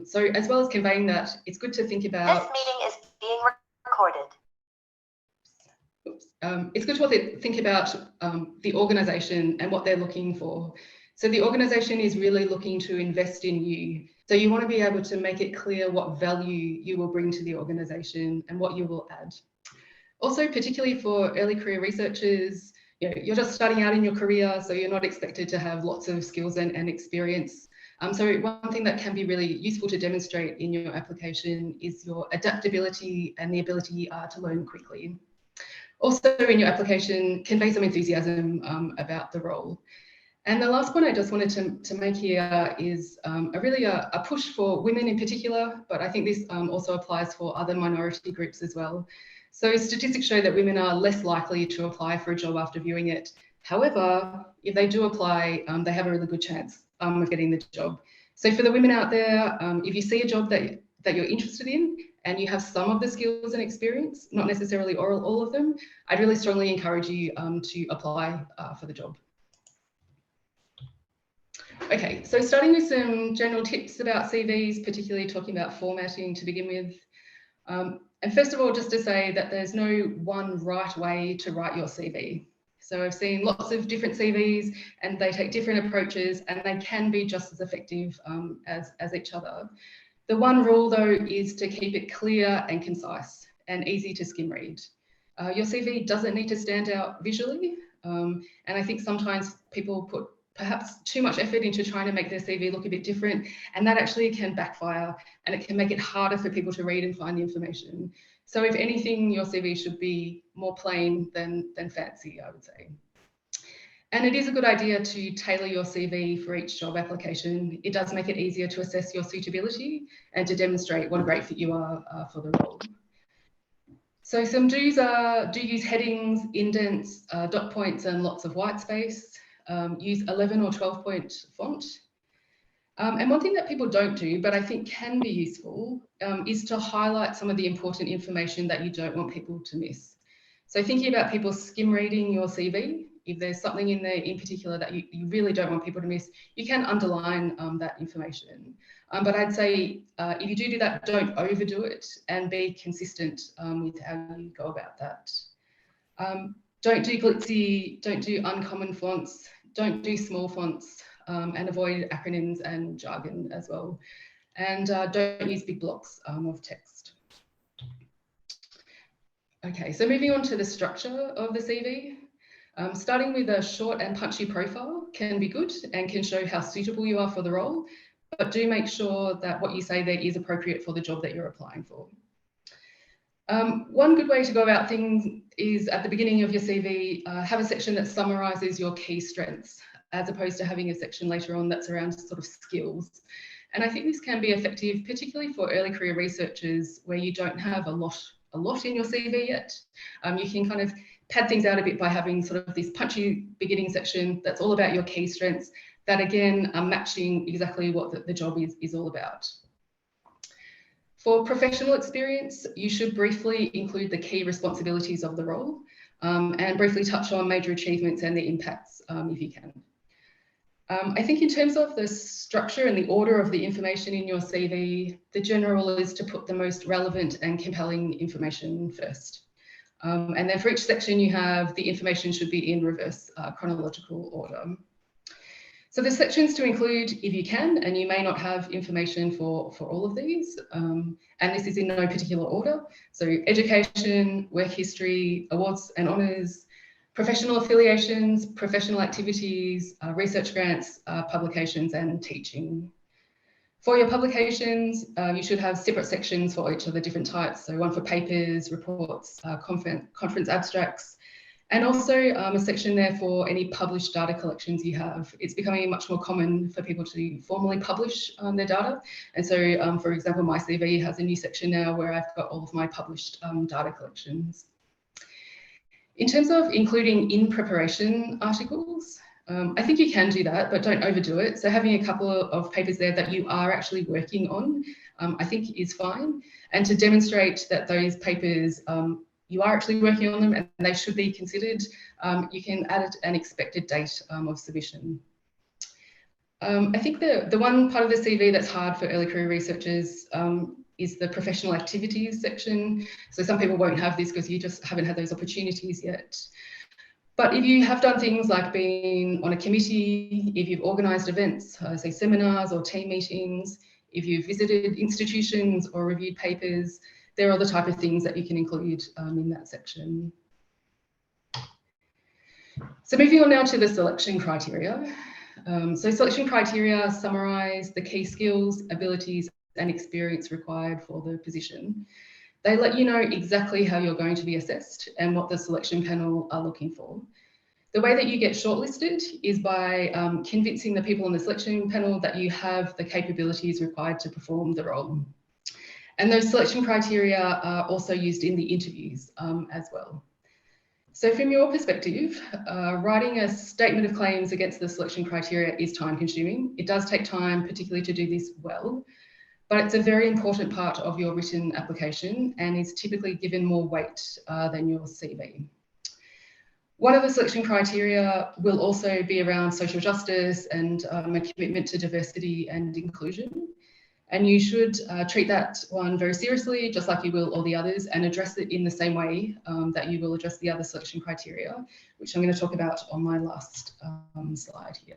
So as well as conveying that, it's good to think about... This meeting is being recorded. It's good to think about the organisation and what they're looking for. So the organisation is really looking to invest in you. So you want to be able to make it clear what value you will bring to the organisation and what you will add. Also, particularly for early career researchers, you're just starting out in your career, so you're not expected to have lots of skills and experience. So one thing that can be really useful to demonstrate in your application is your adaptability and the ability to learn quickly. Also in your application, convey some enthusiasm about the role. And the last point I just wanted to make here is a push for women in particular, but I think this also applies for other minority groups as well. So statistics show that women are less likely to apply for a job after viewing it. However, if they do apply, they have a really good chance of getting the job. So for the women out there, if you see a job that you're interested in and you have some of the skills and experience, not necessarily all of them, I'd really strongly encourage you to apply for the job. Okay, so starting with some general tips about CVs, particularly talking about formatting to begin with. And first of all, just to say that there's no one right way to write your CV. So I've seen lots of different CVs and they take different approaches and they can be just as effective as each other. The one rule though is to keep it clear and concise and easy to skim read. Your CV doesn't need to stand out visually. And I think sometimes people put perhaps too much effort into trying to make their CV look a bit different, and that actually can backfire and it can make it harder for people to read and find the information. So if anything, your CV should be more plain than fancy, I would say. And it is a good idea to tailor your CV for each job application. It does make it easier to assess your suitability and to demonstrate what a great fit you are for the role. So some do's are, do use headings, indents, dot points and lots of white space. Use 11 or 12 point font. And one thing that people don't do, but I think can be useful, is to highlight some of the important information that you don't want people to miss. So thinking about people skim reading your CV, if there's something in there in particular that you really don't want people to miss, you can underline that information. But I'd say if you do that, don't overdo it and be consistent with how you go about that. Don't do glitzy, don't do uncommon fonts, don't do small fonts, and avoid acronyms and jargon as well. And don't use big blocks of text. Okay, so moving on to the structure of the CV. Starting with a short and punchy profile can be good and can show how suitable you are for the role, but do make sure that what you say there is appropriate for the job that you're applying for. One good way to go about things is at the beginning of your CV, have a section that summarises your key strengths, as opposed to having a section later on that's around sort of skills. And I think this can be effective, particularly for early career researchers where you don't have a lot in your CV yet. You can kind of pad things out a bit by having sort of this punchy beginning section that's all about your key strengths that again are matching exactly what the job is all about. For professional experience, you should briefly include the key responsibilities of the role and briefly touch on major achievements and the impacts if you can. I think in terms of the structure and the order of the information in your CV, the general rule is to put the most relevant and compelling information first. And then for each section you have, the information should be in reverse chronological order. So the sections to include if you can, and you may not have information for all of these, and this is in no particular order. So education, work history, awards and honours, professional affiliations, professional activities, research grants, publications and teaching. For your publications, you should have separate sections for each of the different types. So one for papers, reports, conference abstracts, and also a section there for any published data collections you have. It's becoming much more common for people to formally publish their data. And so, for example, my CV has a new section now where I've got all of my published data collections. In terms of including in preparation articles, I think you can do that, but don't overdo it. So having a couple of papers there that you are actually working on, I think is fine. And to demonstrate that those papers, you are actually working on them and they should be considered, you can add an expected date of submission. I think the one part of the CV that's hard for early career researchers is the professional activities section. So some people won't have this because you just haven't had those opportunities yet. But if you have done things like being on a committee, if you've organised events, say seminars or team meetings, if you've visited institutions or reviewed papers, there are the type of things that you can include in that section. So moving on now to the selection criteria. So selection criteria summarise the key skills, abilities and experience required for the position. They let you know exactly how you're going to be assessed and what the selection panel are looking for. The way that you get shortlisted is by convincing the people on the selection panel that you have the capabilities required to perform the role. And those selection criteria are also used in the interviews as well. So from your perspective, writing a statement of claims against the selection criteria is time consuming. It does take time, particularly to do this well, but it's a very important part of your written application and is typically given more weight than your CV. One of the selection criteria will also be around social justice and a commitment to diversity and inclusion. And you should treat that one very seriously, just like you will all the others, and address it in the same way that you will address the other selection criteria, which I'm going to talk about on my last slide here.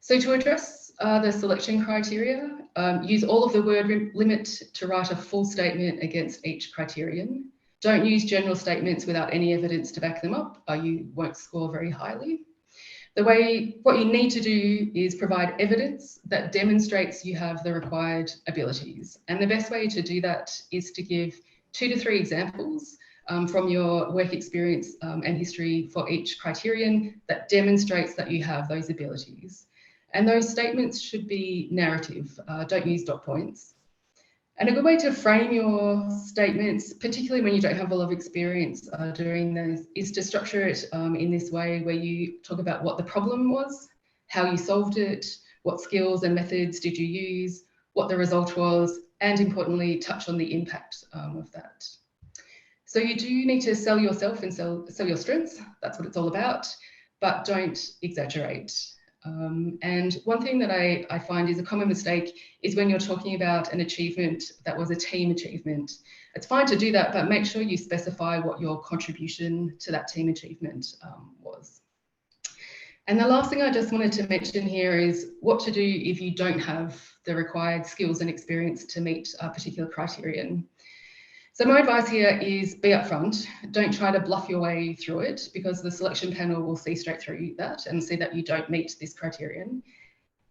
So to address the selection criteria, use all of the word limit to write a full statement against each criterion. Don't use general statements without any evidence to back them up, or you won't score very highly. What you need to do is provide evidence that demonstrates you have the required abilities. And the best way to do that is to give 2 to 3 examples from your work experience and history for each criterion that demonstrates that you have those abilities. And those statements should be narrative, don't use dot points. And a good way to frame your statements, particularly when you don't have a lot of experience doing those, is to structure it in this way where you talk about what the problem was, how you solved it, what skills and methods did you use, what the result was, and importantly, touch on the impact of that. So you do need to sell yourself and sell your strengths. That's what it's all about, but don't exaggerate. And one thing that I find is a common mistake is when you're talking about an achievement that was a team achievement. It's fine to do that, but make sure you specify what your contribution to that team achievement was. And the last thing I just wanted to mention here is what to do if you don't have the required skills and experience to meet a particular criterion. So my advice here is be upfront. Don't try to bluff your way through it because the selection panel will see straight through that and see that you don't meet this criterion.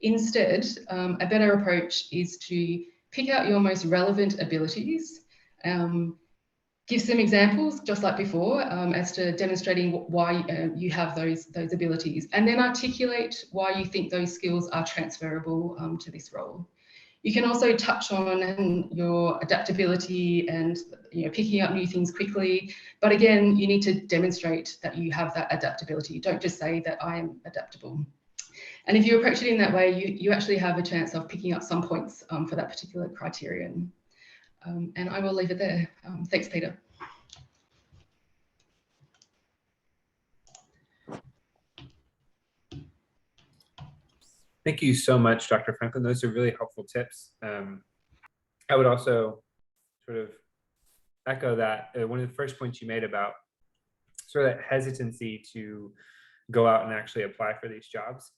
Instead, a better approach is to pick out your most relevant abilities, give some examples, just like before, as to demonstrating why you have those abilities, and then articulate why you think those skills are transferable to this role. You can also touch on your adaptability and picking up new things quickly. But again, you need to demonstrate that you have that adaptability. Don't just say that I am adaptable. And if you approach it in that way, you actually have a chance of picking up some points for that particular criterion. And I will leave it there. Thanks, Peter. Thank you so much, Dr. Franklin. Those are really helpful tips. I would also sort of echo that one of the first points you made about sort of that hesitancy to go out and actually apply for these jobs.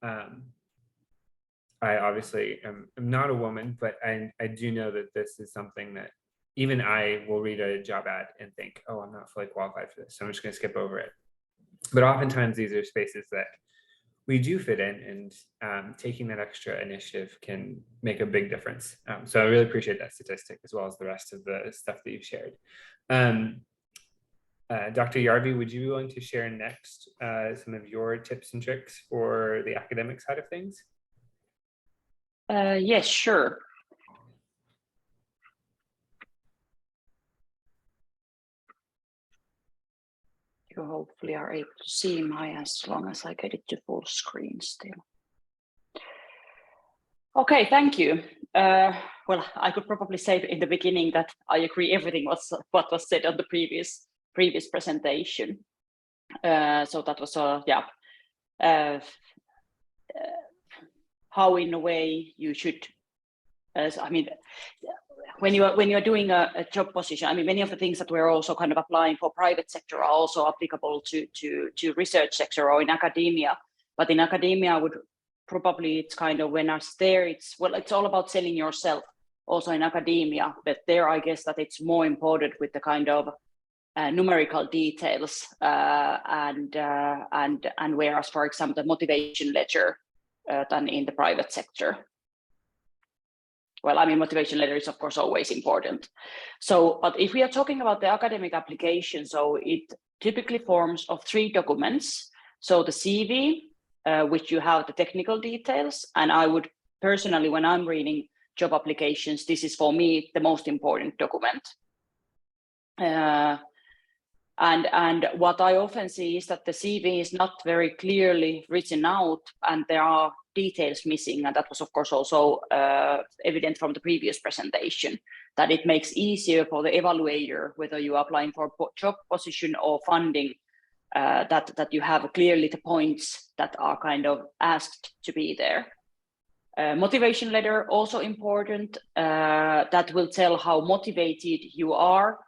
I obviously am not a woman, but I do know that this is something that even I will read a job ad and think, oh, I'm not fully qualified for this, so I'm just going to skip over it. But oftentimes these are spaces that we do fit in, and taking that extra initiative can make a big difference. So I really appreciate that statistic as well as the rest of the stuff that you've shared. Dr. Järvi, would you be willing to share next some of your tips and tricks for the academic side of things? Yes, sure. You hopefully are able to see my as long as I get it to full screen still. Okay, thank you. Well, I could probably say in the beginning that I agree everything what was said on the previous presentation. So that was how in a way you should, I mean, when you're doing a job position, I mean, many of the things that we're also kind of applying for private sector are also applicable to research sector or in academia. But in academia, I would probably, it's kind of when I was there, it's all about selling yourself also in academia. But there, I guess that it's more important with the kind of numerical details and whereas, for example, the motivation letter than in the private sector. Well, I mean, motivation letter is of course always important. So, but if we are talking about the academic application, so it typically forms of 3 documents. So the CV, which you have the technical details, and I would personally, when I'm reading job applications, this is for me the most important document. And what I often see is that the CV is not very clearly written out, and there are details missing, and that was of course also evident from the previous presentation, that it makes easier for the evaluator, whether you are applying for a job position or funding, that you have clearly the points that are kind of asked to be there. Motivation letter also important, that will tell how motivated you are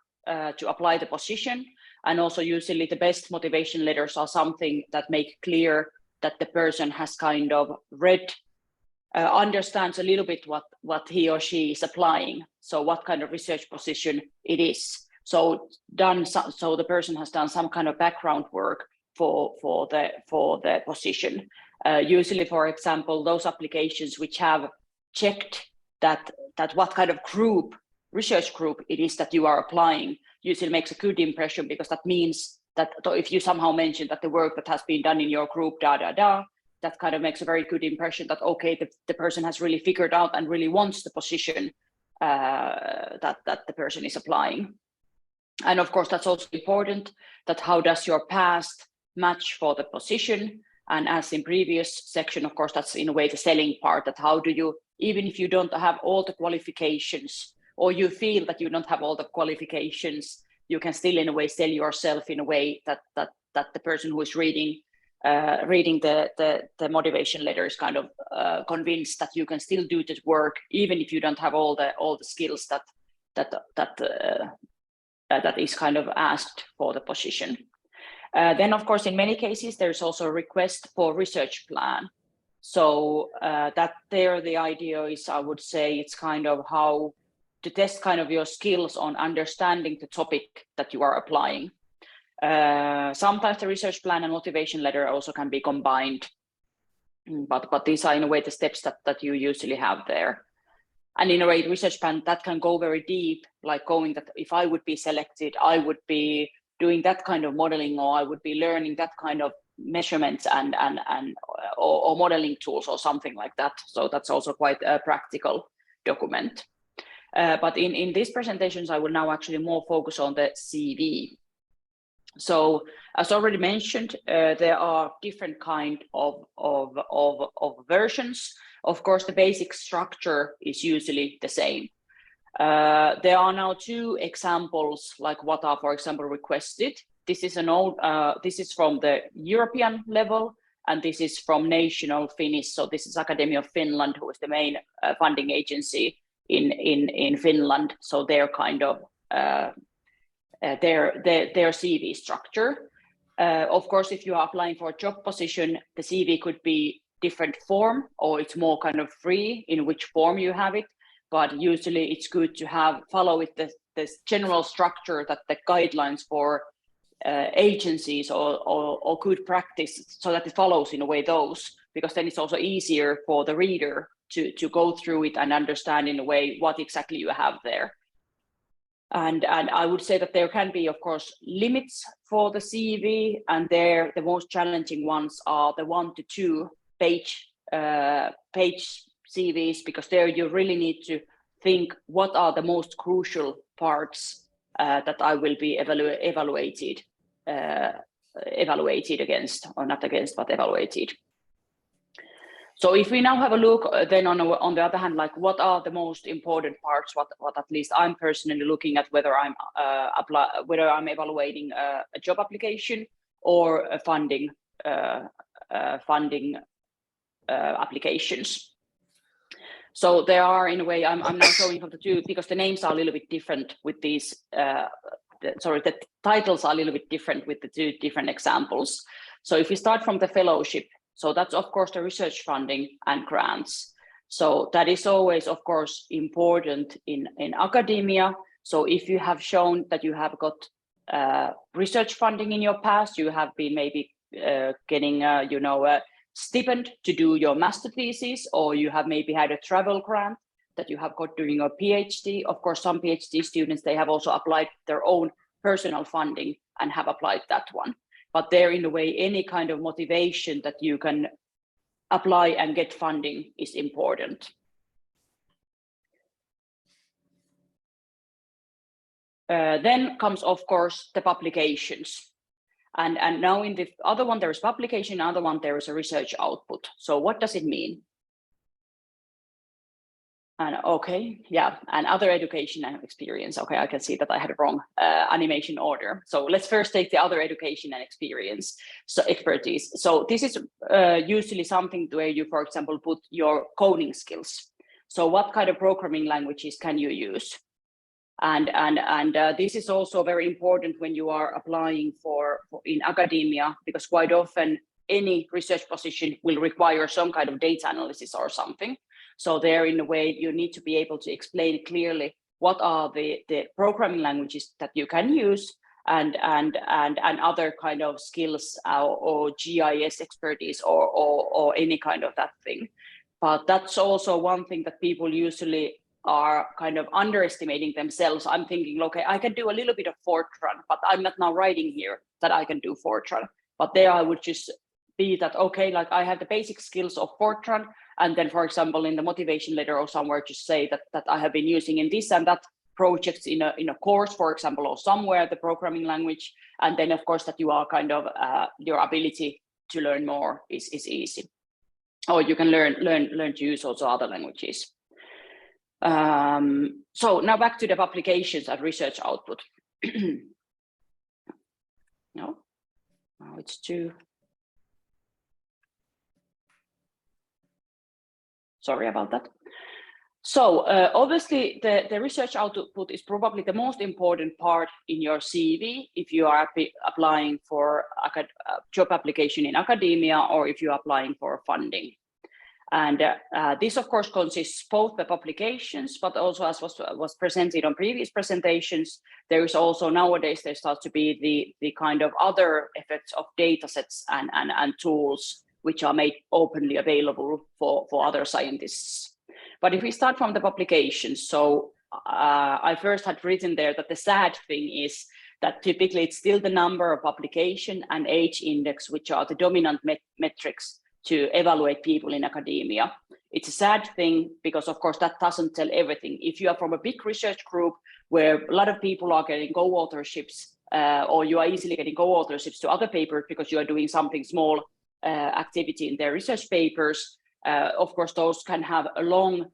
to apply the position. And also usually the best motivation letters are something that make clear that the person has kind of read, understands a little bit what he or she is applying. So what kind of research position it is. So the person has done some kind of background work for the position. Usually, for example, those applications which have checked that what kind of research group it is that you are applying usually makes a good impression, because that means that if you somehow mention that the work that has been done in your group, that kind of makes a very good impression that, okay, the person has really figured out and really wants the position that the person is applying. And of course, that's also important, that how does your past match for the position? And as in previous section, of course, that's in a way the selling part, that how do you, even if you don't have all the qualifications, or you feel that you don't have all the qualifications, you can still in a way sell yourself in a way that the person who is reading the motivation letter is kind of convinced that you can still do this work, even if you don't have all the skills that is kind of asked for the position. Then, of course, in many cases, there's also a request for research plan. So that there, the idea is, I would say, it's kind of how to test kind of your skills on understanding the topic that you are applying. Sometimes the research plan and motivation letter also can be combined, but these are in a way the steps that you usually have there. And in a way, research plan that can go very deep, like going that if I would be selected, I would be doing that kind of modeling, or I would be learning that kind of measurements or modeling tools or something like that. So that's also quite a practical document. But in these presentations, I will now actually more focus on the CV. So as already mentioned, there are different kind of versions. Of course, the basic structure is usually the same. There are now 2 examples, like what are, for example, requested. This is this is from the European level, and this is from national Finnish. So this is Academy of Finland, who is the main funding agency in Finland. So they're kind of their CV structure. Of course, if you are applying for a job position, the CV could be different form, or it's more kind of free in which form you have it. But usually it's good to follow it this general structure, that the guidelines for agencies or good practice, so that it follows in a way those, because then it's also easier for the reader to go through it and understand in a way what exactly you have there. And I would say that there can be, of course, limits for the CV, and the most challenging ones are the 1 to 2 page CVs, because there you really need to think what are the most crucial parts that I will be evaluated against, or not against, but evaluated. So if we now have a look then on the other hand, like what are the most important parts, what at least I'm personally looking at, whether I'm evaluating a job application or a funding applications. So there are, in a way, I'm now showing from the two because the names are a little bit different with these. The titles are a little bit different with the two different examples. So if we start from the fellowship, so that's of course the research funding and grants. So that is always, of course, important in academia. So if you have shown that you have got research funding in your past, you have been maybe getting a stipend to do your master thesis, or you have maybe had a travel grant that you have got during your PhD. Of course, some PhD students, they have also applied their own personal funding and have applied that one. But there, in a way, any kind of motivation that you can apply and get funding is important. Then comes, of course, the publications. And now in the other one, there is publication, in the other one, there is a research output. So what does it mean? And okay, yeah, and other education and experience. Okay, I can see that I had a wrong animation order. So let's first take the other education and experience, so expertise. So this is usually something where you, for example, put your coding skills. So what kind of programming languages can you use? And this is also very important when you are applying for in academia, because quite often any research position will require some kind of data analysis or something. So there, in a way, you need to be able to explain clearly what are the programming languages that you can use and other kind of skills or GIS expertise or any kind of that thing. But that's also one thing that people usually are kind of underestimating themselves. I'm thinking, okay, I can do a little bit of Fortran, but I'm not now writing here that I can do Fortran. But there I would just be that, okay, like I have the basic skills of Fortran, and then, for example, in the motivation letter or somewhere, just say that I have been using in this and that projects in a course, for example, or somewhere the programming language, and then of course that you are kind of your ability to learn more is easy, or you can learn to use also other languages. So now back to the publications and research output. No, now it's too. Sorry about that. So obviously the research output is probably the most important part in your CV if you are applying for a job application in academia or if you're applying for funding. And this of course consists both the publications, but also as was presented on previous presentations, there is also nowadays there starts to be the kind of other effects of data sets and tools which are made openly available for other scientists. But if we start from the publications, so I first had written there that the sad thing is that typically it's still the number of publication and age index, which are the dominant metrics to evaluate people in academia. It's a sad thing because of course that doesn't tell everything. If you are from a big research group where a lot of people are getting co-authorships or you are easily getting co-authorships to other papers because you are doing something small activity in their research papers, of course those can have a long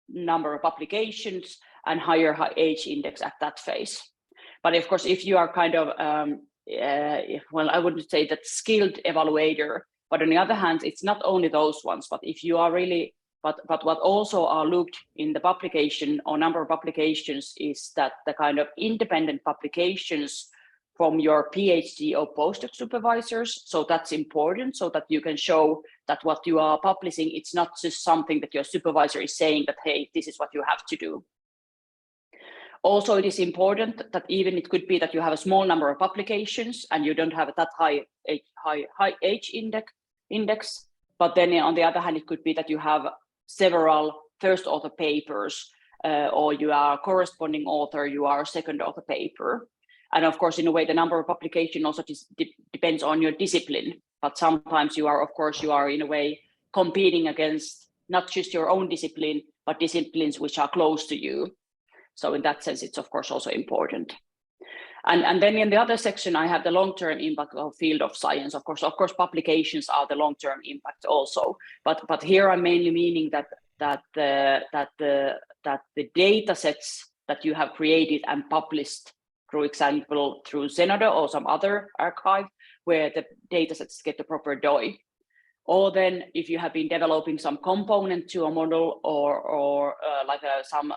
number of publications and higher age index at that phase. But of course if you are kind of well, I wouldn't say that skilled evaluator, but on the other hand it's not only those ones, but if you are really but what also are looked in the publication or number of publications is that the kind of independent publications from your PhD or postdoc supervisors. So that's important so that you can show that what you are publishing, it's not just something that your supervisor is saying that, hey, this is what you have to do. Also, it is important that even it could be that you have a small number of publications and you don't have that high age index. But then on the other hand, it could be that you have several first author papers or you are corresponding author, you are a second author paper. And of course, in a way, the number of publication also depends on your discipline. But sometimes you are, of course, you are in a way competing against not just your own discipline, but disciplines which are close to you. So in that sense, it's of course also important. And then in the other section, I have the long-term impact of field of science. Of course, publications are the long-term impact also. But here I'm mainly meaning that the data sets that you have created and published, for example, through Zenodo or some other archive, where the data sets get the proper DOI. Or then if you have been developing some component to a model or some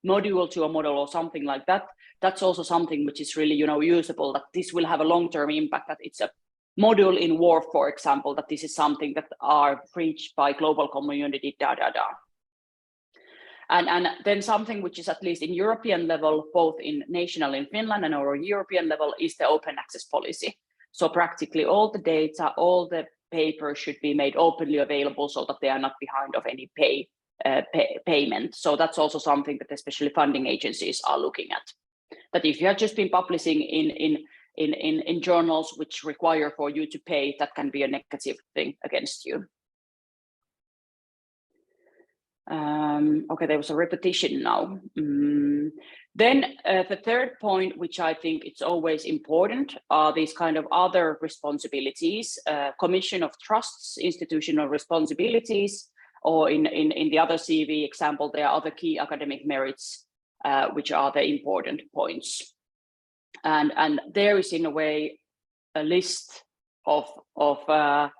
module to a model or something like that, that's also something which is really, usable, that this will have a long-term impact, that it's a module in war, for example, that this is something that are preached by global community, And then something which is at least in European level, both in national in Finland and our European level, is the open access policy. So practically all the data, all the papers should be made openly available so that they are not behind of any payment. So that's also something that especially funding agencies are looking at. That if you have just been publishing in journals which require for you to pay, that can be a negative thing against you. Okay, there was a repetition now. Then the third point, which I think it's always important, are these kind of other responsibilities, commission of trusts, institutional responsibilities, or in the other CV example, there are other key academic merits, which are the important points. And there is in a way a list of a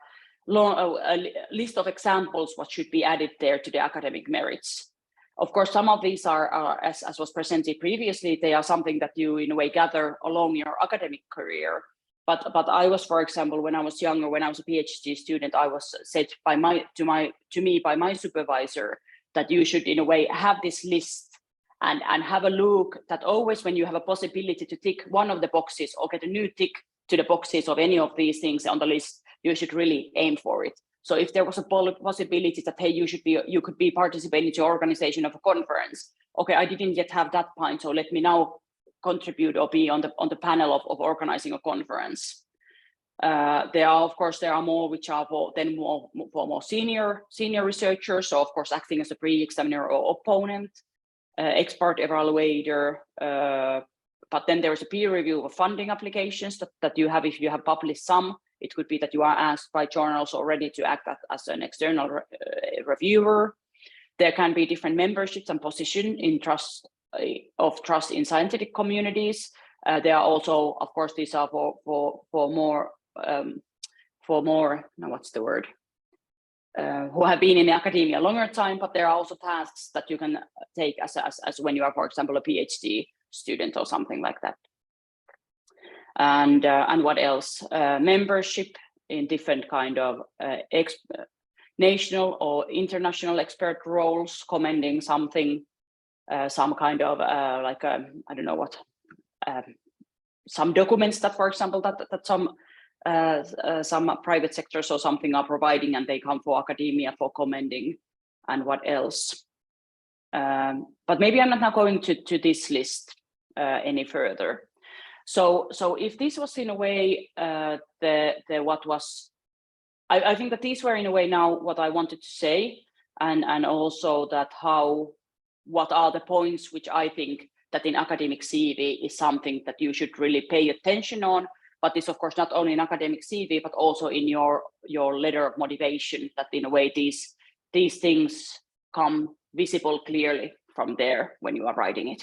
list of examples what should be added there to the academic merits. Of course, some of these are as was presented previously, they are something that you in a way gather along your academic career. But I was, for example, when I was younger, when I was a PhD student, I was said by my supervisor that you should in a way have this list and have a look that always when you have a possibility to tick one of the boxes or get a new tick to the boxes of any of these things on the list, you should really aim for it. So if there was a possibility that, hey, you could be participating to organization of a conference. Okay, I didn't yet have that point, so let me now contribute or be on the panel of organizing a conference. There are more which are for more senior researchers. So of course, acting as a pre-examiner or opponent, expert evaluator. But then there is a peer review of funding applications that you have if you have published some. It could be that you are asked by journals already to act as an external reviewer. There can be different memberships and position in trust in scientific communities. There are also, of course, these are for more who have been in academia a longer time, but there are also tasks that you can take as when you are, for example, a PhD student or something like that. And what else? Membership in different kind of national or international expert roles, commending something, some kind of I don't know what, some documents that, for example, that some private sectors or something are providing, and they come for academia for commending, and what else? But maybe I'm not now going to this list any further. So if this was in a way I think that these were in a way now what I wanted to say, and also that what are the points which I think that in academic CV is something that you should really pay attention on. But this, of course, not only in academic CV, but also in your letter of motivation, that in a way these things come visible clearly from there when you are writing it.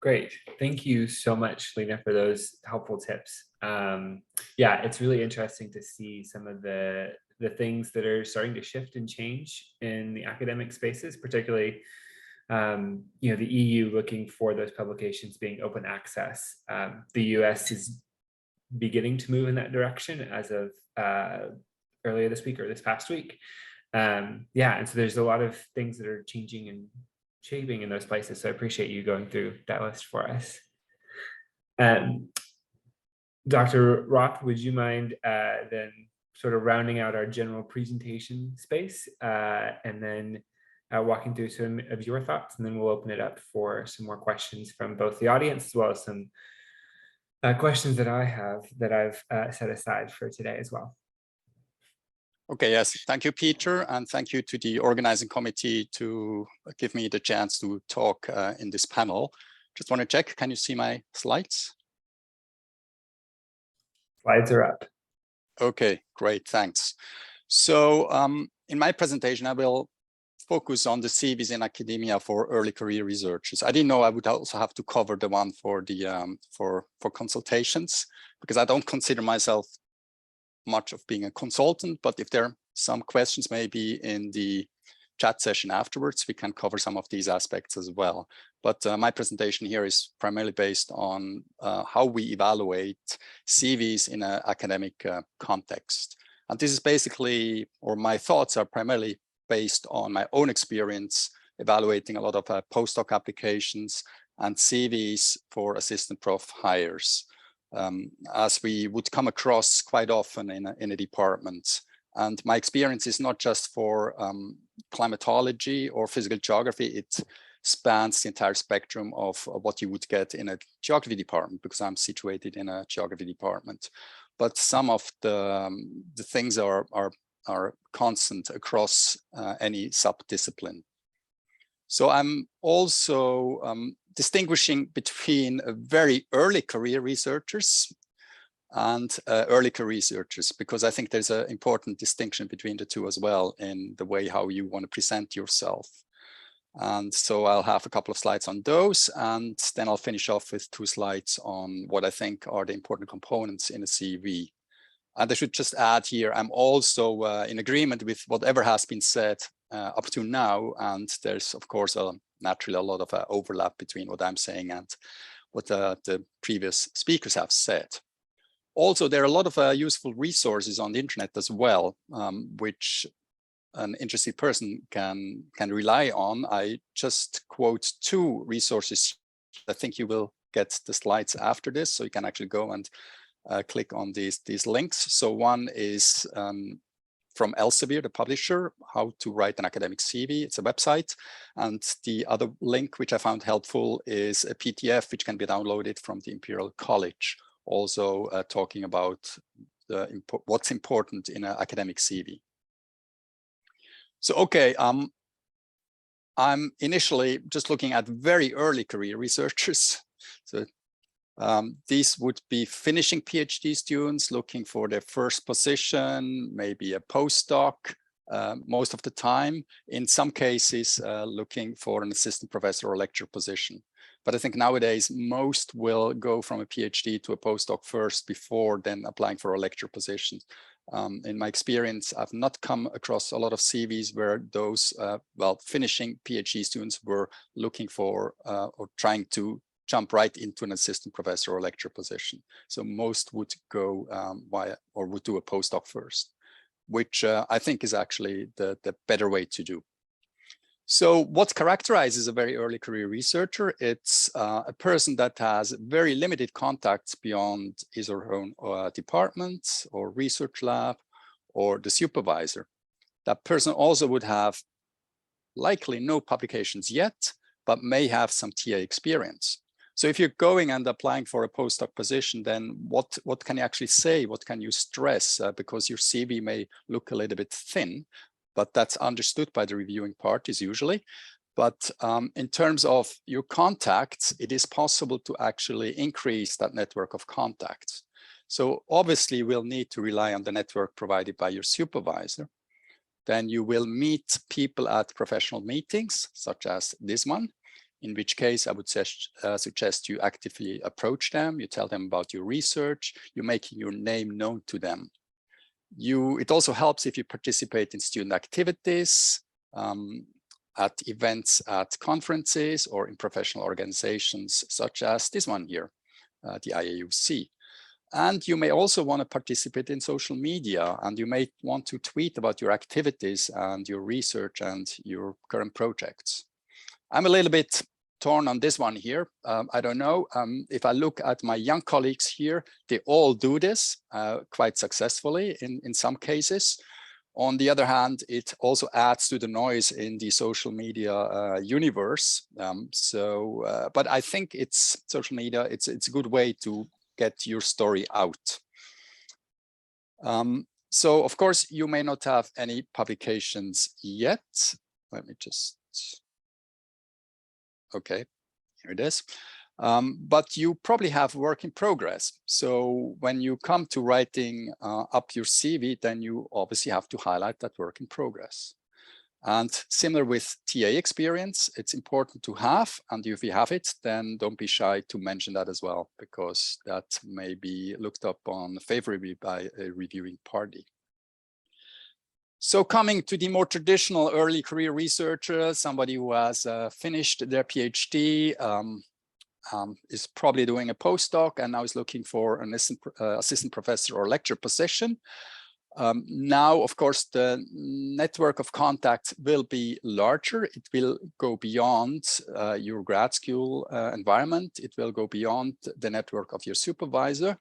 Great. Thank you so much, Leena, for those helpful tips. Yeah, it's really interesting to see some of the things that are starting to shift and change in the academic spaces, particularly the EU looking for those publications being open access. The US is beginning to move in that direction as of earlier this week or this past week. And so there's a lot of things that are changing and shaping in those places. So I appreciate you going through that list for us. Dr. Roth, would you mind then sort of rounding out our general presentation space and then walking through some of your thoughts, and then we'll open it up for some more questions from both the audience as well as some questions that I have that I've set aside for today as well. Okay, yes, thank you, Peter, and thank you to the organizing committee to give me the chance to talk in this panel. Just want to check, can you see my slides? Slides are up. Okay, great, thanks. So in my presentation, I will focus on the CVs in academia for early career researchers. I didn't know I would also have to cover the one for the for consultations, because I don't consider myself much of being a consultant, but if there are some questions maybe in the chat session afterwards, we can cover some of these aspects as well. But my presentation here is primarily based on how we evaluate CVs in an academic context. And this is basically, or my thoughts are primarily based on my own experience evaluating a lot of postdoc applications and CVs for assistant prof hires, as we would come across quite often in a department. And my experience is not just for climatology or physical geography, it spans the entire spectrum of what you would get in a geography department, because I'm situated in a geography department. But some of the things are constant across any subdiscipline. So I'm also distinguishing between very early career researchers and early career researchers, because I think there's an important distinction between the two as well in the way how you want to present yourself. And so I'll have a couple of slides on those, and then I'll finish off with 2 slides on what I think are the important components in a CV. And I should just add here, I'm also in agreement with whatever has been said up to now. And there's, of course, naturally a lot of overlap between what I'm saying and what the previous speakers have said. Also, there are a lot of useful resources on the internet as well, which an interested person can rely on. I just quote 2 resources. I think you will get the slides after this, so you can actually go and click on these links. So one is from Elsevier, the publisher, How to Write an Academic CV. It's a website. And the other link, which I found helpful, is a PDF, which can be downloaded from the Imperial College, also talking about what's important in an academic CV. So, okay, I'm initially just looking at very early career researchers. So these would be finishing PhD students looking for their first position, maybe a postdoc most of the time. In some cases, looking for an assistant professor or lecturer position. But I think nowadays, most will go from a PhD to a postdoc first before then applying for a lecture position. In my experience, I've not come across a lot of CVs where those, well, finishing PhD students were looking for or trying to jump right into an assistant professor or lecturer position. So most would go via or would do a postdoc first, which I think is actually the better way to do. So what characterizes a very early career researcher? It's a person that has very limited contacts beyond his or her own department or research lab or the supervisor. That person also would have likely no publications yet, but may have some TA experience. So if you're going and applying for a postdoc position, then what can you actually say? What can you stress? Because your CV may look a little bit thin, but that's understood by the reviewing parties usually. But in terms of your contacts, it is possible to actually increase that network of contacts. So obviously we'll need to rely on the network provided by your supervisor. Then you will meet people at professional meetings, such as this one, in which case I would suggest you actively approach them. You tell them about your research, you're making your name known to them. It also helps if you participate in student activities, at events, at conferences, or in professional organizations, such as this one here, the IAUC. And you may also want to participate in social media, and you may want to tweet about your activities and your research and your current projects. I'm a little bit torn on this one here. I don't know. If I look at my young colleagues here, they all do this quite successfully in some cases. On the other hand, it also adds to the noise in the social media universe. But I think social media, it's a good way to get your story out. So of course, you may not have any publications yet. Let me just, okay, here it is. But you probably have work in progress. So when you come to writing up your CV, then you obviously have to highlight that work in progress. And similar with TA experience, it's important to have, and if you have it, then don't be shy to mention that as well, because that may be looked upon favorably by a reviewing party. So coming to the more traditional early career researcher, somebody who has finished their PhD, is probably doing a postdoc and now is looking for an assistant professor or lecture position. Now, of course, the network of contacts will be larger. It will go beyond your grad school environment. It will go beyond the network of your supervisor.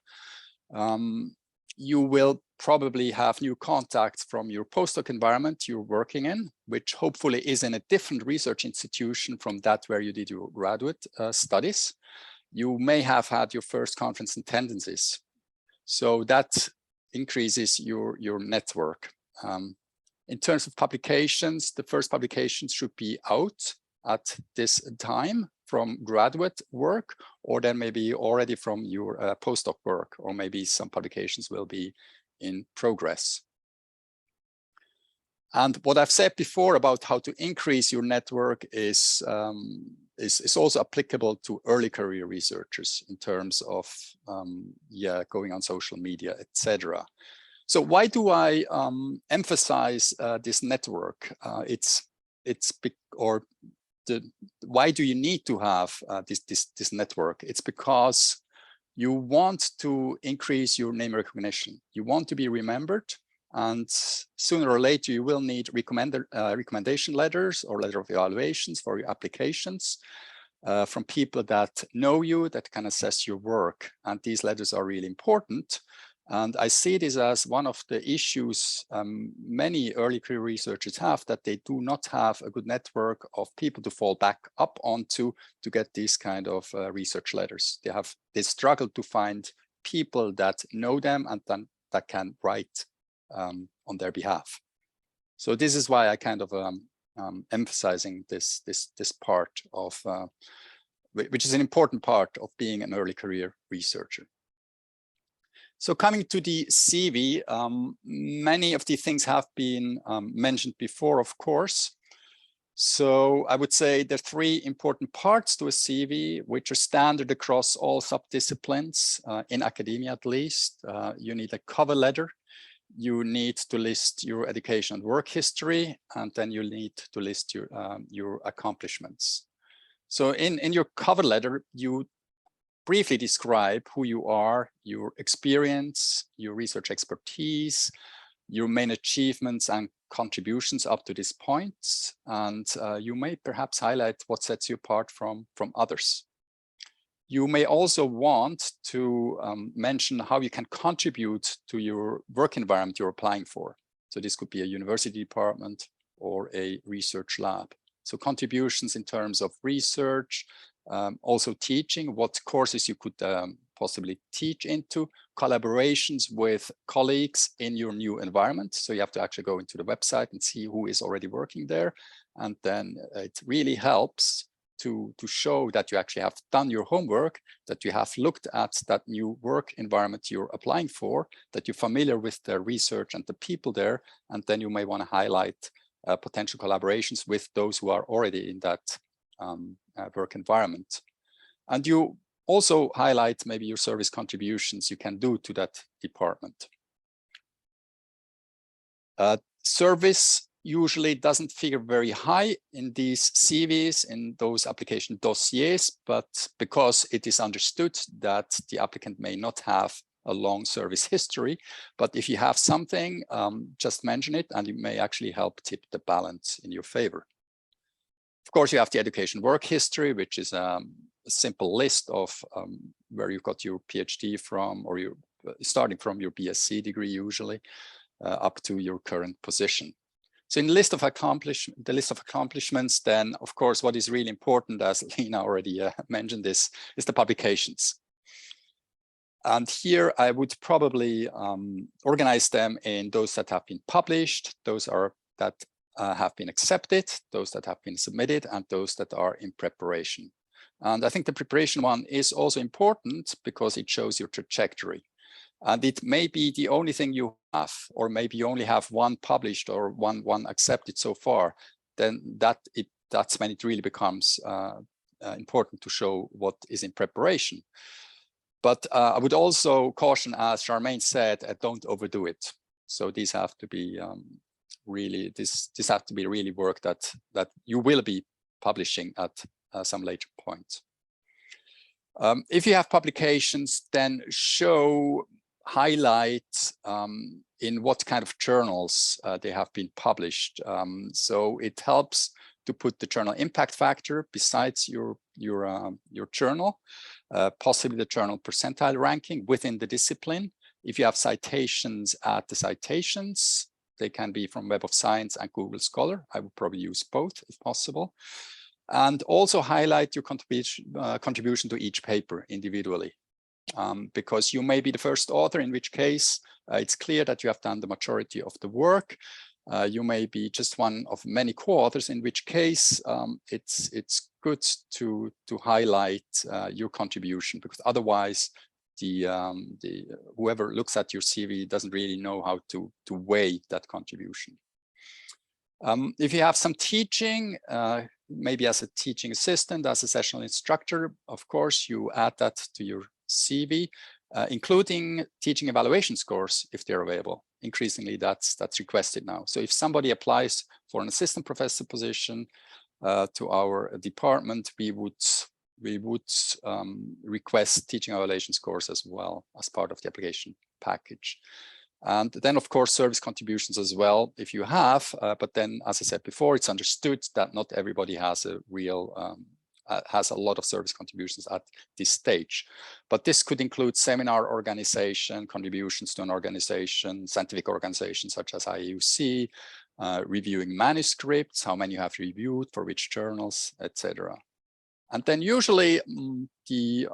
You will probably have new contacts from your postdoc environment you're working in, which hopefully is in a different research institution from that where you did your graduate studies. You may have had your first conference attendances. So that increases your network. In terms of publications, the first publications should be out at this time from graduate work, or then maybe already from your postdoc work, or maybe some publications will be in progress. And what I've said before about how to increase your network is also applicable to early career researchers in terms of going on social media, etc. So why do I emphasize this network? Why do you need to have this network? It's because you want to increase your name recognition. You want to be remembered. And sooner or later, you will need recommendation letters or letter of evaluations for your applications from people that know you, that can assess your work. And these letters are really important. And I see this as one of the issues many early career researchers have, that they do not have a good network of people to fall back up onto to get these kind of research letters. They struggle to find people that know them and then that can write on their behalf. So this is why I kind of emphasizing this part of, which is an important part of being an early career researcher. So coming to the CV, many of the things have been mentioned before, of course. So I would say there are three important parts to a CV, which are standard across all subdisciplines, in academia at least. You need a cover letter. You need to list your education and work history, and then you need to list your accomplishments. So in your cover letter, you briefly describe who you are, your experience, your research expertise, your main achievements and contributions up to this point, and you may perhaps highlight what sets you apart from others. You may also want to mention how you can contribute to your work environment you're applying for. So this could be a university department or a research lab. So contributions in terms of research, also teaching, what courses you could possibly teach into, collaborations with colleagues in your new environment. So you have to actually go into the website and see who is already working there. And then it really helps to show that you actually have done your homework, that you have looked at that new work environment you're applying for, that you're familiar with the research and the people there, and then you may want to highlight potential collaborations with those who are already in that work environment. And you also highlight maybe your service contributions you can do to that department. Service usually doesn't figure very high in these CVs, in those application dossiers, but because it is understood that the applicant may not have a long service history, but if you have something, just mention it and it may actually help tip the balance in your favor. Of course, you have the education work history, which is a simple list of where you got your PhD from, or you're starting from your BSc degree usually, up to your current position. So in the list of accomplishments, then of course, what is really important, as Leena already mentioned this, is the publications. And here I would probably organize them in those that have been published, those that have been accepted, those that have been submitted, and those that are in preparation. And I think the preparation one is also important because it shows your trajectory. And it may be the only thing you have, or maybe you only have one published or one accepted so far. then that's when it really becomes important to show what is in preparation. But I would also caution, as Charmaine said, don't overdo it. So these have to be really really work that you will be publishing at some later point. If you have publications, then highlight in what kind of journals they have been published. So it helps to put the journal impact factor besides your journal, possibly the journal percentile ranking within the discipline. If you have citations at the citations, they can be from Web of Science and Google Scholar. I would probably use both if possible. And also highlight your contribution to each paper individually. Because you may be the first author, in which case it's clear that you have done the majority of the work. You may be just one of many co-authors, in which case it's good to highlight your contribution, because otherwise whoever looks at your CV doesn't really know how to weigh that contribution. If you have some teaching, maybe as a teaching assistant, as a sessional instructor, of course, you add that to your CV, including teaching evaluation scores if they're available. Increasingly, that's requested now. So if somebody applies for an assistant professor position to our department, we would request teaching evaluation scores as well as part of the application package. And then, of course, service contributions as well, if you have. But then, as I said before, it's understood that not everybody has a real has a lot of service contributions at this stage. But this could include seminar organization, contributions to an organization, scientific organizations such as IAUC, reviewing manuscripts, how many you have reviewed, for which journals, etc. And then usually the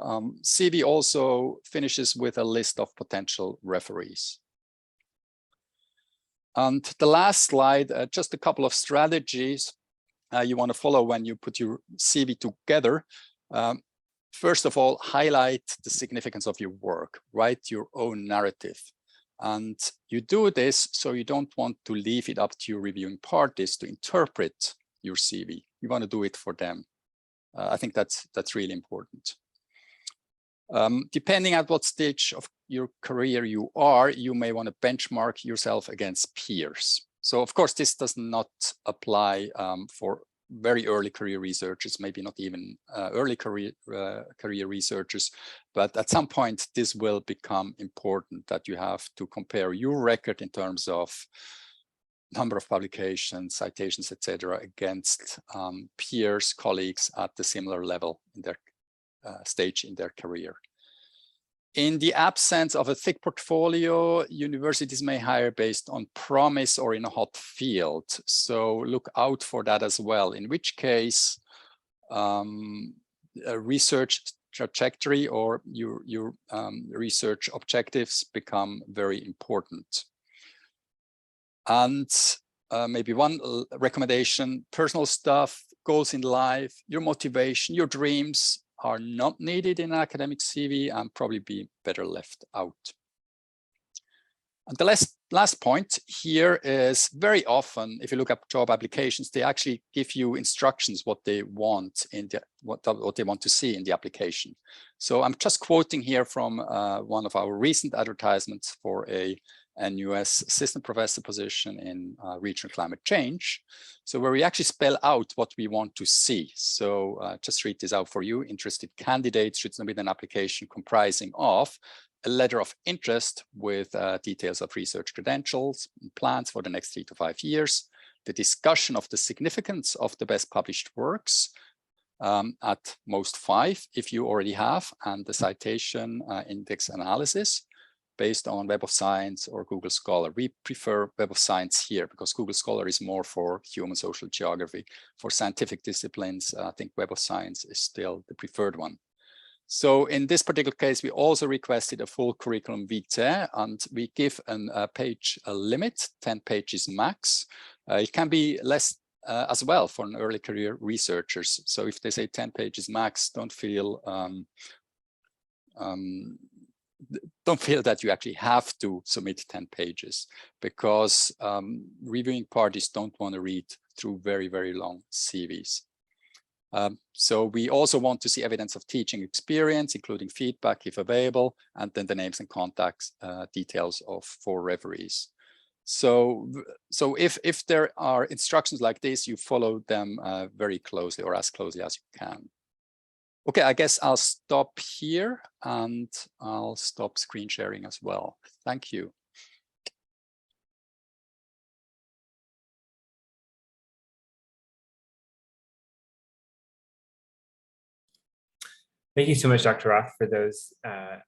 CV also finishes with a list of potential referees. And the last slide, just a couple of strategies you want to follow when you put your CV together. First of all, highlight the significance of your work, write your own narrative. And you do this so you don't want to leave it up to your reviewing parties to interpret your CV. You want to do it for them. I think that's really important. Depending at what stage of your career you are, you may want to benchmark yourself against peers. So of course, this does not apply for very early career researchers, maybe not even early career researchers, but at some point this will become important, that you have to compare your record in terms of number of publications, citations, etc., against peers, colleagues at the similar level in their stage in their career. In the absence of a thick portfolio, universities may hire based on promise or in a hot field. So look out for that as well, in which case a research trajectory or your research objectives become very important. And maybe one recommendation, personal stuff, goals in life, your motivation, your dreams are not needed in an academic CV and probably be better left out. And the last point here is, very often, if you look at job applications, they actually give you instructions what they want in what they want to see in the application. So I'm just quoting here from one of our recent advertisements for a NUS assistant professor position in regional climate change. So where we actually spell out what we want to see. So just read this out for you. Interested candidates should submit an application comprising of a letter of interest with details of research credentials and plans for the next 3 to 5 years, the discussion of the significance of the best published works, at most 5 if you already have, and the citation index analysis based on Web of Science or Google Scholar. We prefer Web of Science here because Google Scholar is more for human social geography. For scientific disciplines, I think Web of Science is still the preferred one. So in this particular case, we also requested a full curriculum vitae, and we give a page limit, 10 pages max. It can be less as well for an early career researchers. So if they say 10 pages max, don't feel that you actually have to submit 10 pages, because reviewing parties don't want to read through very, very long CVs. So we also want to see evidence of teaching experience, including feedback if available, and then the names and contacts details of 4 referees. So if there are instructions like this, you follow them very closely, or as closely as you can. Okay, I guess I'll stop here and I'll stop screen sharing as well. Thank you. Thank you so much, Dr. Roth, for those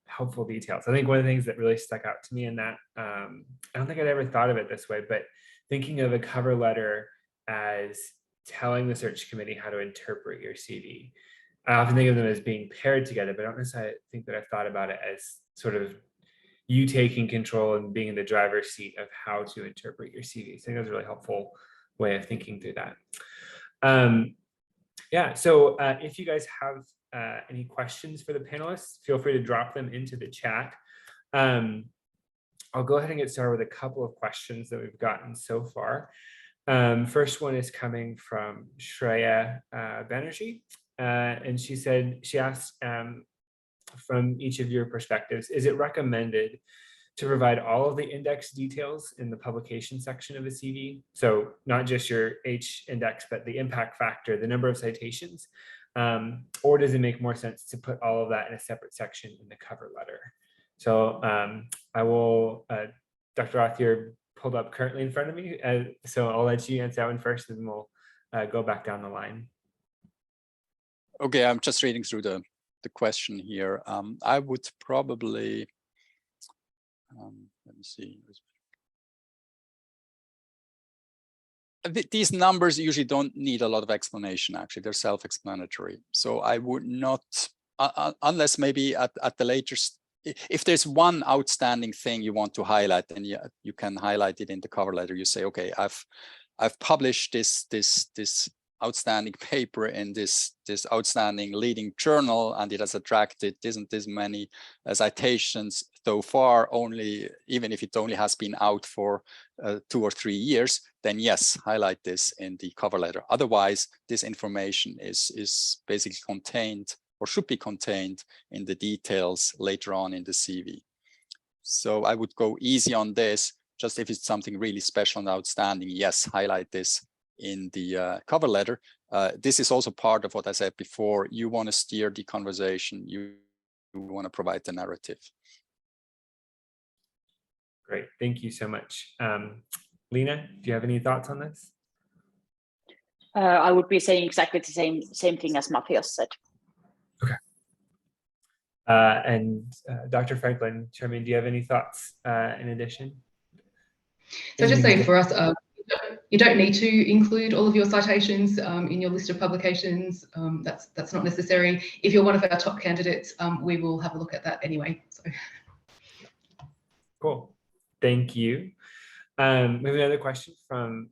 helpful details. I think one of the things that really stuck out to me in that, I don't think I'd ever thought of it this way, but thinking of a cover letter as telling the search committee how to interpret your CV. I often think of them as being paired together, but I don't necessarily think that I've thought about it as sort of you taking control and being in the driver's seat of how to interpret your CV. So I think that's a really helpful way of thinking through that. Yeah, so if you guys have any questions for the panelists, feel free to drop them into the chat. I'll go ahead and get started with a couple of questions that we've gotten so far. First one is coming from Shreya Banerjee, and she asked, from each of your perspectives, is it recommended to provide all of the index details in the publication section of a CV? So not just your H index, but the impact factor, the number of citations, or does it make more sense to put all of that in a separate section in the cover letter? So I will, Dr. Roth, you're pulled up currently in front of me, so I'll let you answer that one first, and then we'll go back down the line. Okay, I'm just reading through the question here. I would probably, let me see. These numbers usually don't need a lot of explanation, actually. They're self-explanatory. So I would not, unless maybe at the later, if there's one outstanding thing you want to highlight, then you can highlight it in the cover letter. You say, okay, I've published this outstanding paper in this outstanding leading journal, and it has attracted this and this many citations so far, only even if it only has been out for 2 or 3 years, then yes, highlight this in the cover letter. Otherwise, this information is basically contained, or should be contained, in the details later on in the CV. So I would go easy on this. Just if it's something really special and outstanding, yes, highlight this in the cover letter. This is also part of what I said before. You want to steer the conversation. You want to provide the narrative. Great, thank you so much. Leena, do you have any thoughts on this? I would be saying exactly the same thing as Matthias said. Okay. And Dr. Franklin, Charmaine, do you have any thoughts in addition? So just saying for us, you don't need to include all of your citations in your list of publications. That's not necessary. If you're one of our top candidates, we will have a look at that anyway. So. Cool, thank you. We have another question from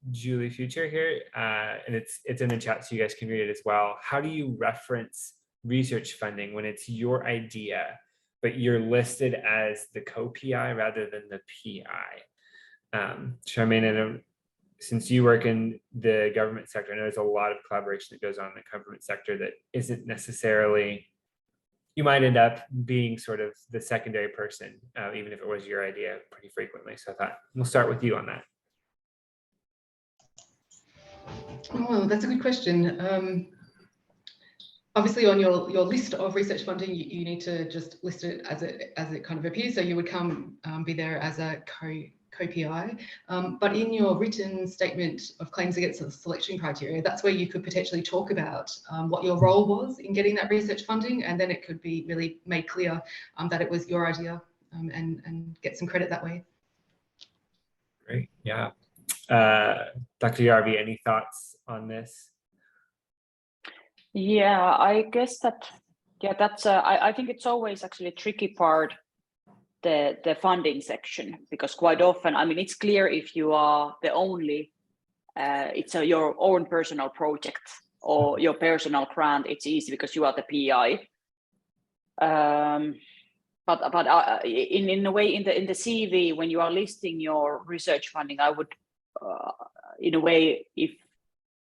Julie Future here, and it's in the chat, so you guys can read it as well. How do you reference research funding when it's your idea, but you're listed as the co-PI rather than the PI? Charmaine, I know, since you work in the government sector, I know there's a lot of collaboration that goes on in the government sector that isn't necessarily, you might end up being sort of the secondary person, even if it was your idea, pretty frequently. So I thought we'll start with you on that. Oh, that's a good question. Obviously, on your list of research funding, you need to just list it as it kind of appears. So you would be there as a co-PI, but in your written statement of claims against the selection criteria, that's where you could potentially talk about what your role was in getting that research funding, and then it could be really made clear that it was your idea, and get some credit that way. Great, yeah. Dr. Järvi, any thoughts on this? Yeah, I guess that, yeah, that's, I think it's always actually a tricky part, the funding section, because quite often, I mean, it's clear if you are the only, it's your own personal project or your personal grant, it's easy because you are the PI. But in a way, in the CV, when you are listing your research funding, I would in a way, if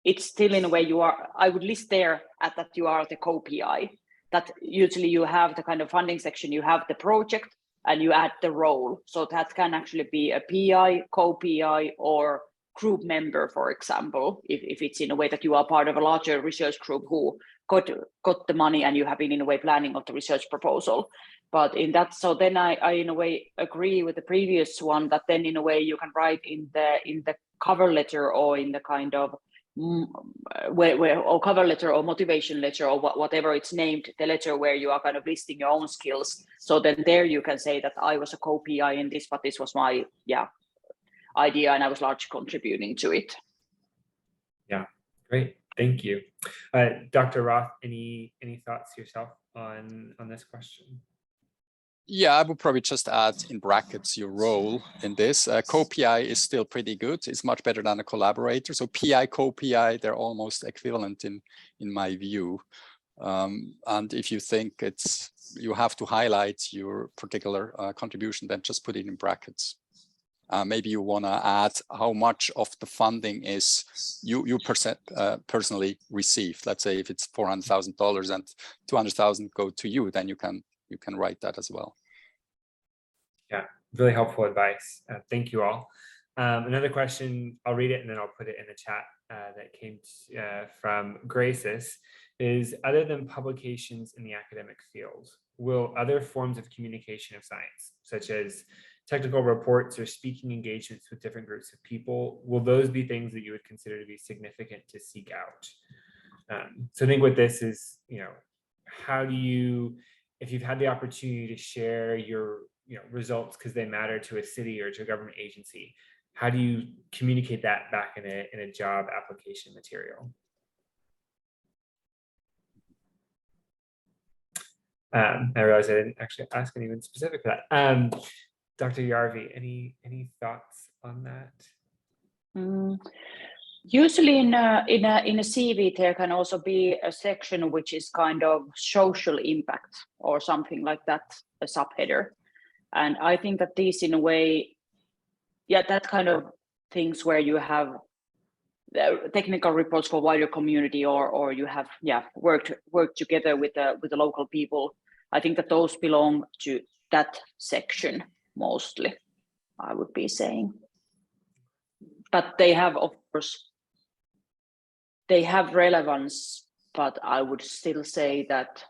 it's still in a way you are, I would list there at that you are the co-PI, that usually you have the kind of funding section, you have the project and you add the role. So that can actually be a PI, co-PI, or group member, for example, if it's in a way that you are part of a larger research group who got the money and you have been in a way planning of the research proposal. But in that, so then I in a way agree with the previous one that then in a way you can write in the cover letter or in the kind of or cover letter or motivation letter or whatever it's named, the letter where you are kind of listing your own skills. So then there you can say that I was a co-PI in this, but this was my idea and I was largely contributing to it. Yeah, great, thank you. Dr. Roth, any thoughts yourself on this question? Yeah, I would probably just add in brackets your role in this. Co-PI is still pretty good. It's much better than a collaborator. So PI, co-PI, they're almost equivalent in my view. And if you think you have to highlight your particular contribution, then just put it in brackets. Maybe you want to add how much of the funding is you personally received. Let's say if it's $400,000 and $200,000 go to you, then you can write that as well. Yeah, really helpful advice. Thank you all. Another question, I'll read it and then I'll put it in the chat that came from Graces, is other than publications in the academic field, will other forms of communication of science, such as technical reports or speaking engagements with different groups of people, will those be things that you would consider to be significant to seek out? So I think what this is, how do you, if you've had the opportunity to share your results because they matter to a city or to a government agency, how do you communicate that back in a job application material? I realize I didn't actually ask anyone specific for that. Dr. Järvi, any thoughts on that? Usually in a CV, there can also be a section which is kind of social impact or something like that, a subheader. And I think that these in a way, that kind of things where you have technical reports for wider community or you have worked together with the local people. I think that those belong to that section mostly, I would be saying. But they have, of course, they have relevance, but I would still say that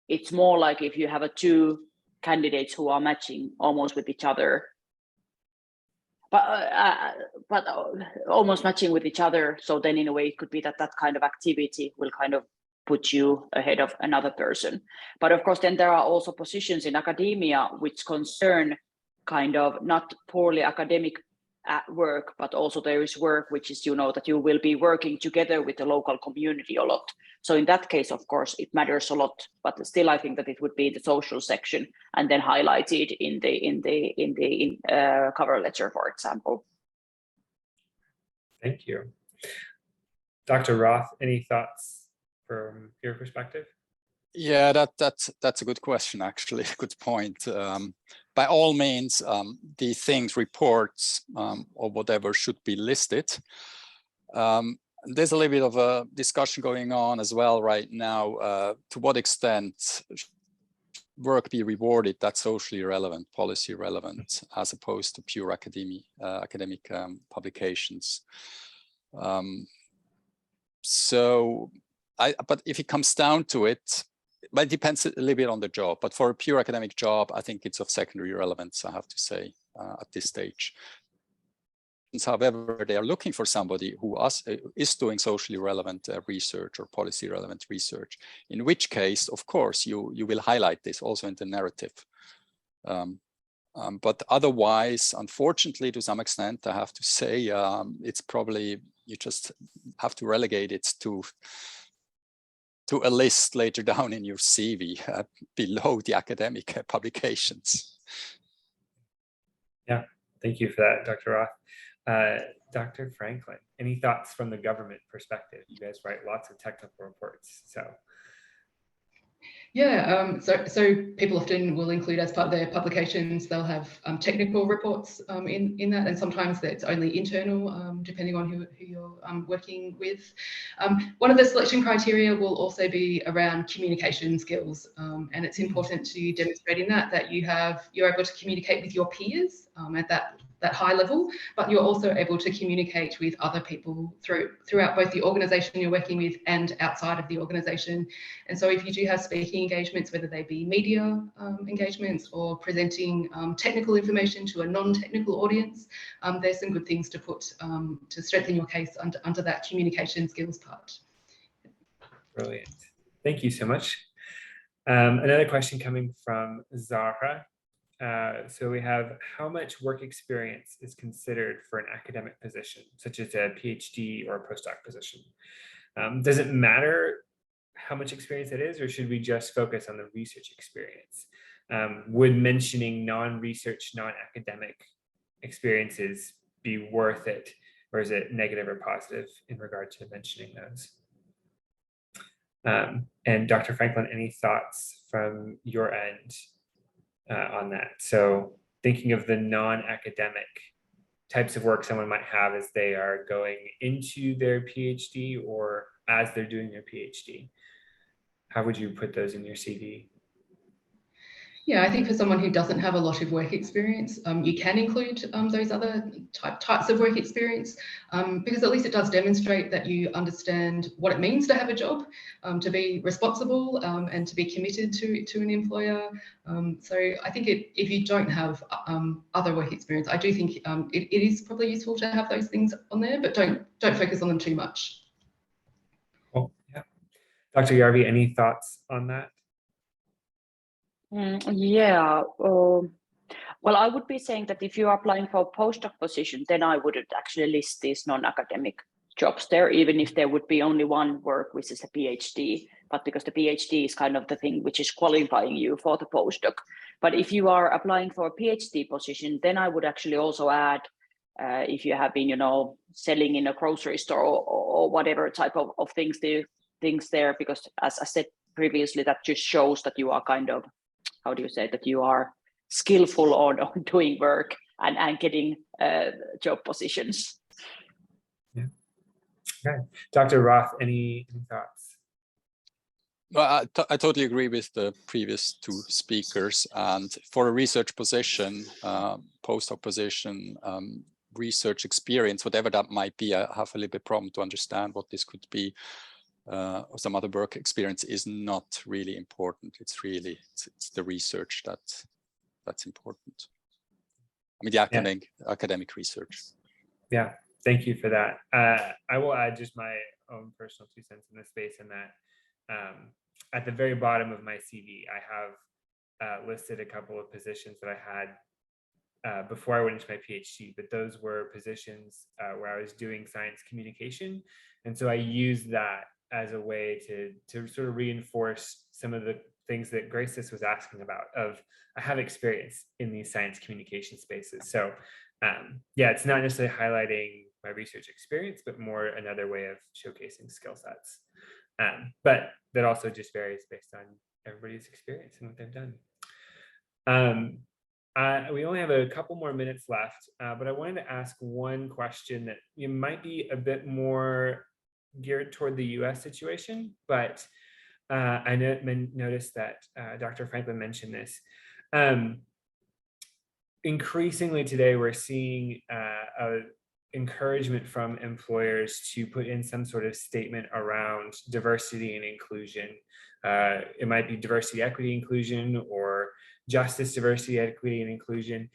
it's more like if you have two candidates who are matching almost with each other, but almost matching with each other. So then in a way it could be that kind of activity will kind of put you ahead of another person. But of course, then there are also positions in academia which concern kind of not purely academic work, but also there is work which is, that you will be working together with the local community a lot. So in that case, of course, it matters a lot, but still I think that it would be the social section and then highlighted in the cover letter, for example. Thank you. Dr. Roth, any thoughts from your perspective? Yeah, that's a good question, actually. Good point. By all means, the things, reports, or whatever should be listed. There's a little bit of a discussion going on as well right now. To what extent work be rewarded that's socially relevant, policy relevant, as opposed to pure academic publications? But if it comes down to it, but it depends a little bit on the job. But for a pure academic job, I think it's of secondary relevance, I have to say, at this stage. However, they are looking for somebody who is doing socially relevant research or policy relevant research, in which case, of course, you will highlight this also in the narrative. But otherwise, unfortunately, to some extent, I have to say, it's probably, you just have to relegate it to a list later down in your CV below the academic publications. Yeah, thank you for that, Dr. Roth. Dr. Franklin, any thoughts from the government perspective? You guys write lots of technical reports, so. Yeah, so people often will include as part of their publications, they'll have technical reports in that, and sometimes it's only internal, depending on who you're working with. One of the selection criteria will also be around communication skills, and it's important to demonstrate in that you're able to communicate with your peers at that high level, but you're also able to communicate with other people throughout both the organisation you're working with and outside of the organisation. And so if you do have speaking engagements, whether they be media engagements or presenting technical information to a non-technical audience, there's some good things to put to strengthen your case under that communication skills part. Brilliant. Thank you so much. Another question coming from Zahra. So we have, how much work experience is considered for an academic position, such as a PhD or a postdoc position? Does it matter how much experience it is, or should we just focus on the research experience? Would mentioning non-research, non-academic experiences be worth it, or is it negative or positive in regard to mentioning those? And Dr. Franklin, any thoughts from your end on that? So thinking of the non-academic types of work someone might have as they are going into their PhD or as they're doing their PhD, how would you put those in your CV? Yeah, I think for someone who doesn't have a lot of work experience, you can include those other types of work experience, because at least it does demonstrate that you understand what it means to have a job, to be responsible and to be committed to an employer. So I think if you don't have other work experience, I do think it is probably useful to have those things on there, but don't focus on them too much. Cool. Yeah. Dr. Järvi, any thoughts on that? Yeah, well, I would be saying that if you're applying for a postdoc position, then I wouldn't actually list these non-academic jobs there, even if there would be only one work, which is a PhD, but because the PhD is kind of the thing which is qualifying you for the postdoc. But if you are applying for a PhD position, then I would actually also add, if you have been, selling in a grocery store or whatever type of things there, because as I said previously, that just shows that you are kind of, how do you say, that you are skillful on doing work and getting job positions. Yeah. Okay. Dr. Roth, any thoughts? Well, I totally agree with the previous two speakers. And for a research position, postdoc position, research experience, whatever that might be, I have a little bit problem to understand what this could be. Or some other work experience is not really important. It's the research that's important. I mean, the academic research. Yeah. Thank you for that. I will add just my own personal 2 cents in this space, in that at the very bottom of my CV, I have listed a couple of positions that I had before I went into my PhD, but those were positions where I was doing science communication. And so I used that as a way to sort of reinforce some of the things that Grace was asking about, of I have experience in these science communication spaces. So yeah, it's not necessarily highlighting my research experience, but more another way of showcasing skill sets. But that also just varies based on everybody's experience and what they've done. We only have a couple more minutes left, but I wanted to ask one question that might be a bit more geared toward the US situation, but I noticed that Dr. Franklin mentioned this. Increasingly today, we're seeing encouragement from employers to put in some sort of statement around diversity and inclusion. It might be diversity, equity, inclusion, or justice, diversity, equity, and inclusion.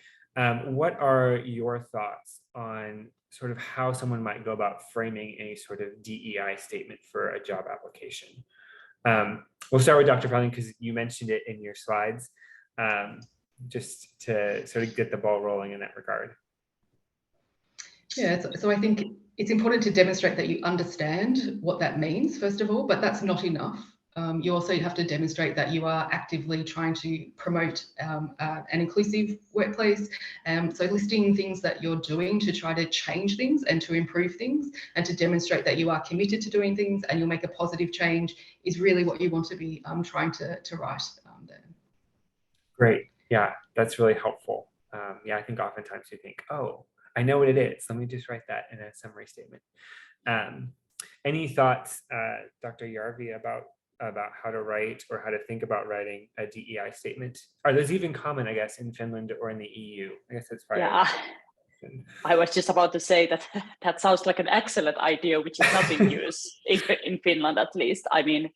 What are your thoughts on sort of how someone might go about framing any sort of DEI statement for a job application? We'll start with Dr. Franklin, because you mentioned it in your slides, just to sort of get the ball rolling in that regard. Yeah, so I think it's important to demonstrate that you understand what that means, first of all, but that's not enough. You also have to demonstrate that you are actively trying to promote an inclusive workplace. So listing things that you're doing to try to change things and to improve things and to demonstrate that you are committed to doing things and you'll make a positive change is really what you want to be trying to write there. Great. Yeah, that's really helpful. Yeah, I think oftentimes you think, oh, I know what it is. Let me just write that in a summary statement. Any thoughts, Dr. Järvi, about how to write or how to think about writing a DEI statement? Are those even common, I guess, in Finland or in the EU? I guess that's probably. Yeah, I was just about to say that that sounds like an excellent idea, which is not in use in Finland, at least. I mean,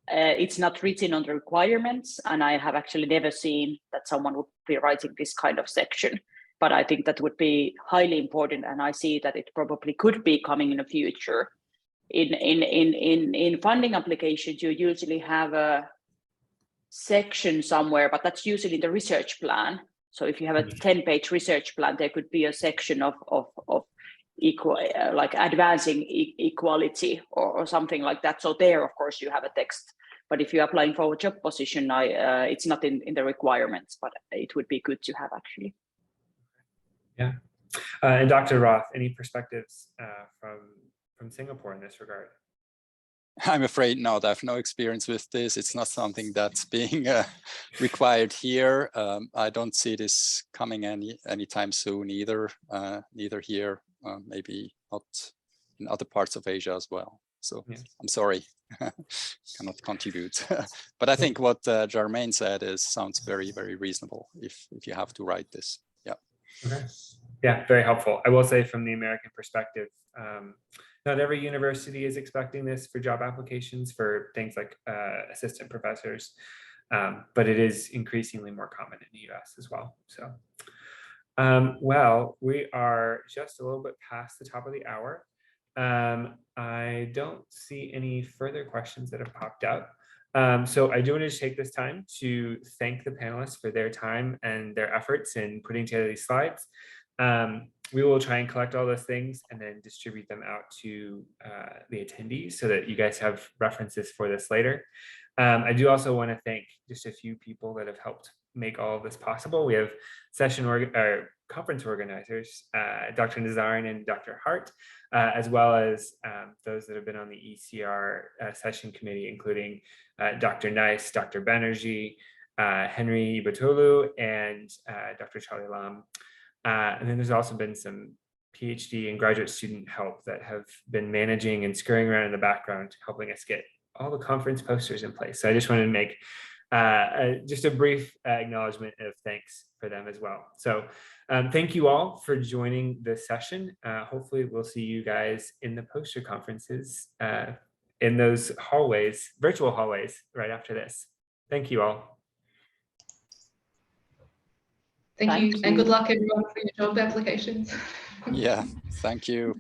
it's not written on the requirements, and I have actually never seen that someone would be writing this kind of section. But I think that would be highly important, and I see that it probably could be coming in the future. In funding applications, you usually have a section somewhere, but that's usually the research plan. So if you have a 10-page research plan, there could be a section of equal, like advancing equality or something like that. So there, of course, you have a text. But if you're applying for a job position, it's not in the requirements, but it would be good to have actually. Yeah. And Dr. Roth, any perspectives from Singapore in this regard? I'm afraid not. I have no experience with this. It's not something that's being required here. I don't see this coming anytime soon either. Neither here, maybe not in other parts of Asia as well. So yeah. I'm sorry, cannot contribute. But I think what Charmaine said sounds very, very reasonable if you have to write this. Yeah. Okay. Yeah, very helpful. I will say from the American perspective, not every university is expecting this for job applications for things like assistant professors, but it is increasingly more common in the US as well. So, well, we are just a little bit past the top of the hour. I don't see any further questions that have popped up. So I do want to take this time to thank the panelists for their time and their efforts in putting together these slides. We will try and collect all those things and then distribute them out to the attendees so that you guys have references for this later. I do also want to thank just a few people that have helped make all of this possible. We have conference organizers, Dr. Nazarin and Dr. Hart, as well as those that have been on the ECR session committee, including Dr. Nice, Dr. Banerjee, Henry Batolu, and Dr. Charlie Lam. And then there's also been some PhD and graduate student help that have been managing and scurrying around in the background, helping us get all the conference posters in place. So I just wanted to make just a brief acknowledgement of thanks for them as well. So thank you all for joining this session. Hopefully we'll see you guys in the poster conferences in those hallways, virtual hallways right after this. Thank you all. Thank you. And good luck everyone for your job applications. Yeah, thank you.